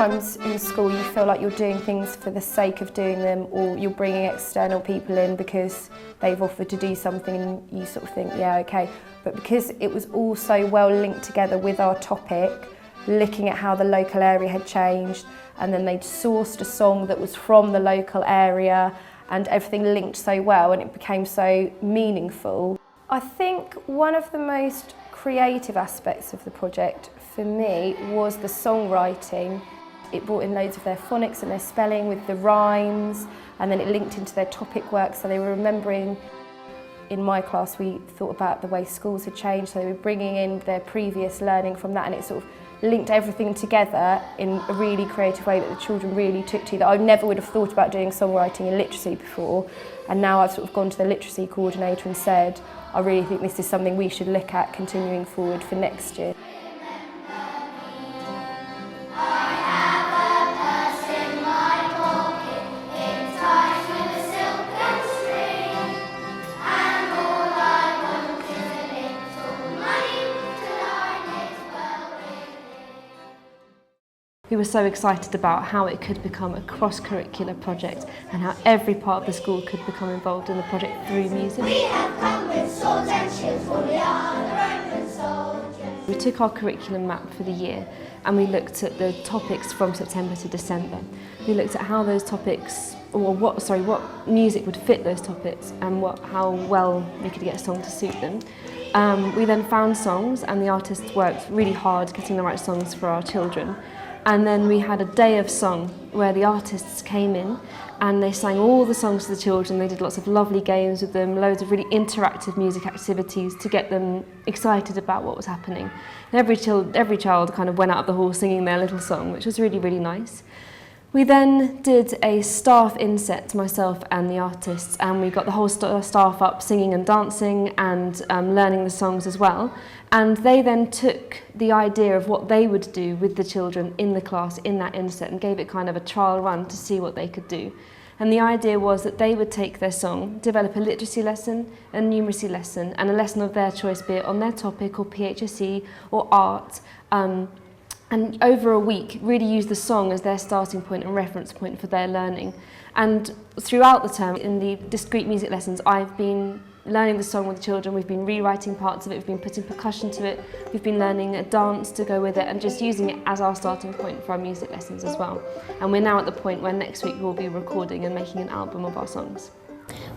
sometimes in school you feel like you're doing things for the sake of doing them, or you're bringing external people in because they've offered to do something and you sort of think, yeah, okay. But because it was all so well linked together with our topic, looking at how the local area had changed, and then they'd sourced a song that was from the local area, and everything linked so well and it became so meaningful. I think one of the most creative aspects of the project for me was the songwriting. It brought in loads of their phonics and their spelling with the rhymes, and then it linked into their topic work, so they were remembering. In my class we thought about the way schools had changed, so they were bringing in their previous learning from that, and it sort of linked everything together in a really creative way that the children really took to, that I never would have thought about doing songwriting in literacy before, and now I've sort of gone to the literacy coordinator and said, I really think this is something we should look at continuing forward for next year. We were so excited about how it could become a cross-curricular project and how every part of the school could become involved in the project through music. We have come with swords and shields, for we are the Roman soldiers. We took our curriculum map for the year and we looked at the topics from September to December. We looked at how those topics, or what music would fit those topics and how well we could get a song to suit them. We then found songs, and the artists worked really hard getting the right songs for our children. And then we had a day of song where the artists came in and they sang all the songs to the children. They did lots of lovely games with them, loads of really interactive music activities to get them excited about what was happening. And every child kind of went out of the hall singing their little song, which was really, really nice. We then did a staff inset, myself and the artists, and we got the whole staff up singing and dancing and learning the songs as well. And they then took the idea of what they would do with the children in the class in that inset and gave it kind of a trial run to see what they could do. And the idea was that they would take their song, develop a literacy lesson, a numeracy lesson, and a lesson of their choice, be it on their topic or PHSE or art, and over a week really use the song as their starting point and reference point for their learning. And throughout the term, in the discrete music lessons, I've been learning the song with the children, we've been rewriting parts of it, we've been putting percussion to it, we've been learning a dance to go with it, and just using it as our starting point for our music lessons as well. And we're now at the point where next week we'll be recording and making an album of our songs.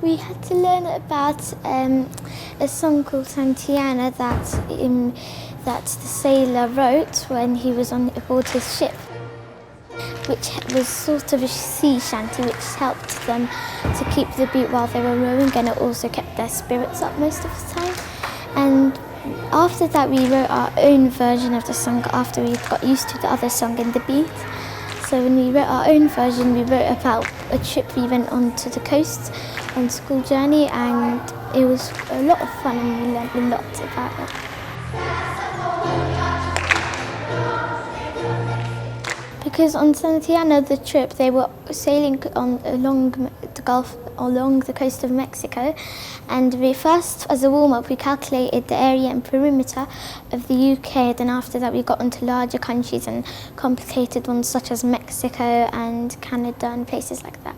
We had to learn about a song called Santiana that the sailor wrote when he was on aboard his ship, which was sort of a sea shanty which helped them to keep the beat while they were rowing, and it also kept their spirits up most of the time. And after that we wrote our own version of the song after we got used to the other song and the beat. So when we wrote our own version, we wrote about a trip we went on to the coast on school journey, and it was a lot of fun and we learned a lot about it. Because on Santiana, the trip, they were sailing along the coast of Mexico, and we first, as a warm-up, we calculated the area and perimeter of the UK. Then after that we got onto larger countries and complicated ones such as Mexico and Canada and places like that.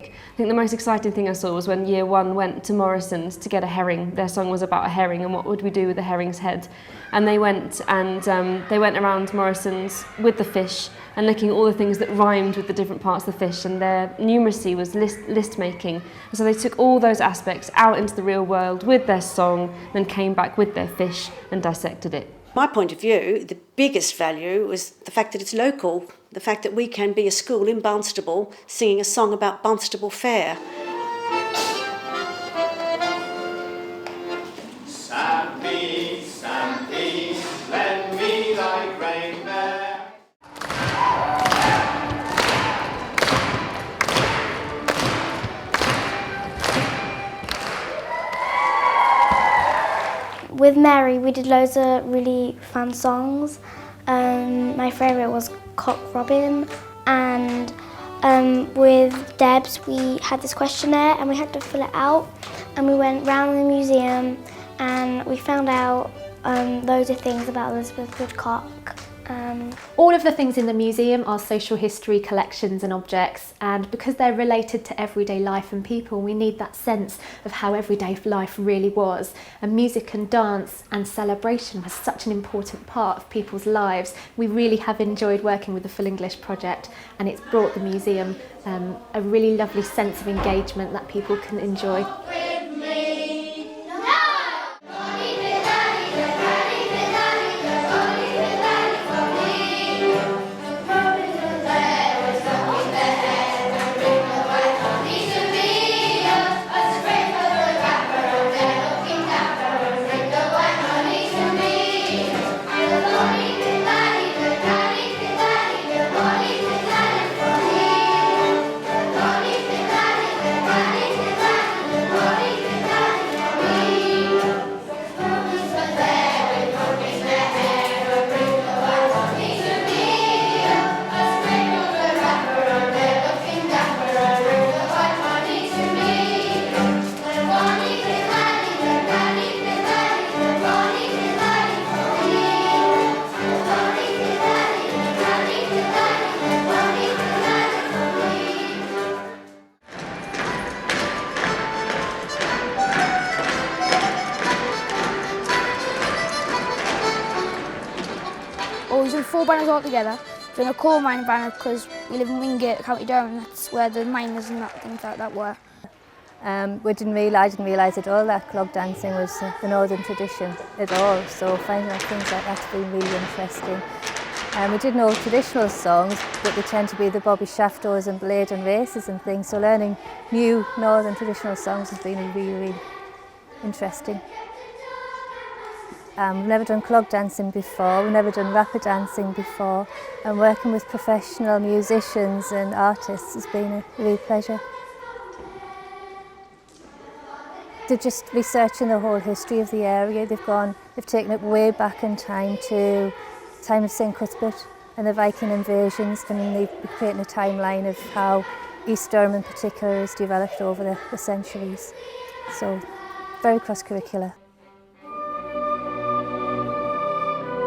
I think the most exciting thing I saw was when Year 1 went to Morrison's to get a herring. Their song was about a herring and what would we do with the herring's head. And they went around Morrison's with the fish and looking at all the things that rhymed with the different parts of the fish, and their numeracy was list making. And so they took all those aspects out into the real world with their song, then came back with their fish and dissected it. My point of view, the biggest value was the fact that it's local, the fact that we can be a school in Barnstaple singing a song about Barnstaple Fair. Stampede, stampede, lend me thy grain there. With Mary, we did loads of really fun songs. My favourite was Cock Robin, and with Debs we had this questionnaire and we had to fill it out, and we went round the museum and we found out loads of things about Elizabeth Woodcock, All of the things in the museum are social history collections and objects, and because they're related to everyday life and people, we need that sense of how everyday life really was. And music and dance and celebration was such an important part of people's lives. We really have enjoyed working with the Full English project, and it's brought the museum a really lovely sense of engagement that people can enjoy. We've done 4 banners all together. We've done a coal mine banner because we live in Wingate, County Durham, and that's where the miners and things like that were. I didn't realise at all that clog dancing was the northern tradition at all, so finding out things like that's been really interesting. We did know traditional songs, but they tend to be the Bobby Shaftos and Blade and Races and things, so learning new northern traditional songs has been really interesting. We've never done clog dancing before, we've never done rapper dancing before, and working with professional musicians and artists has been a real pleasure. They're just researching the whole history of the area. They've taken it way back in time to the time of St Cuthbert and the Viking invasions, and they've been creating a timeline of how East Durham in particular has developed over the centuries. So, very cross-curricular.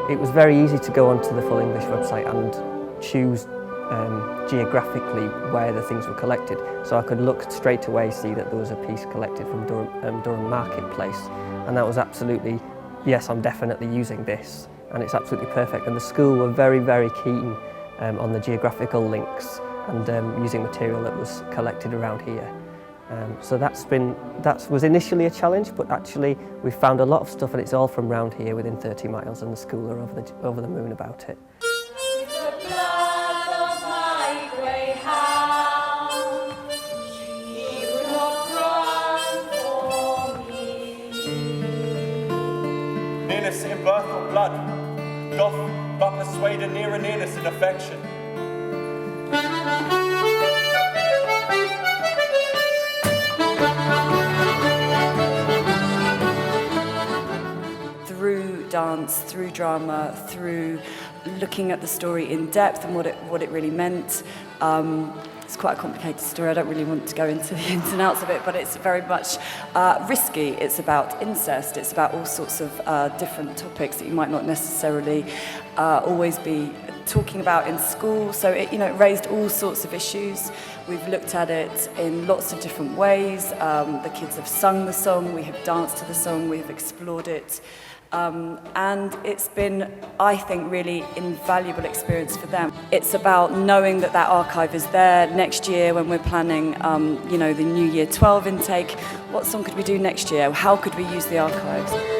It was very easy to go onto the Full English website and choose geographically where the things were collected. So I could look straight away, see that there was a piece collected from Durham Marketplace, and that was absolutely, yes, I'm definitely using this, and it's absolutely perfect. And the school were very, very keen on the geographical links and using material that was collected around here. So that was initially a challenge, but actually we found a lot of stuff, and it's all from round here within 30 miles, and the school are over the moon about it. Nearness in birth or blood doth but persuade a nearer nearness in affection. Through dance, through drama, through looking at the story in depth and what it really meant. It's quite a complicated story. I don't really want to go into the ins and outs of it, but it's very much risky. It's about incest. It's about all sorts of different topics that you might not necessarily always be talking about in school. So it raised all sorts of issues. We've looked at it in lots of different ways. The kids have sung the song. We have danced to the song. We've explored it. And it's been, I think, really invaluable experience for them. It's about knowing that archive is there next year when we're planning, the new Year 12 intake. What song could we do next year? How could we use the archives?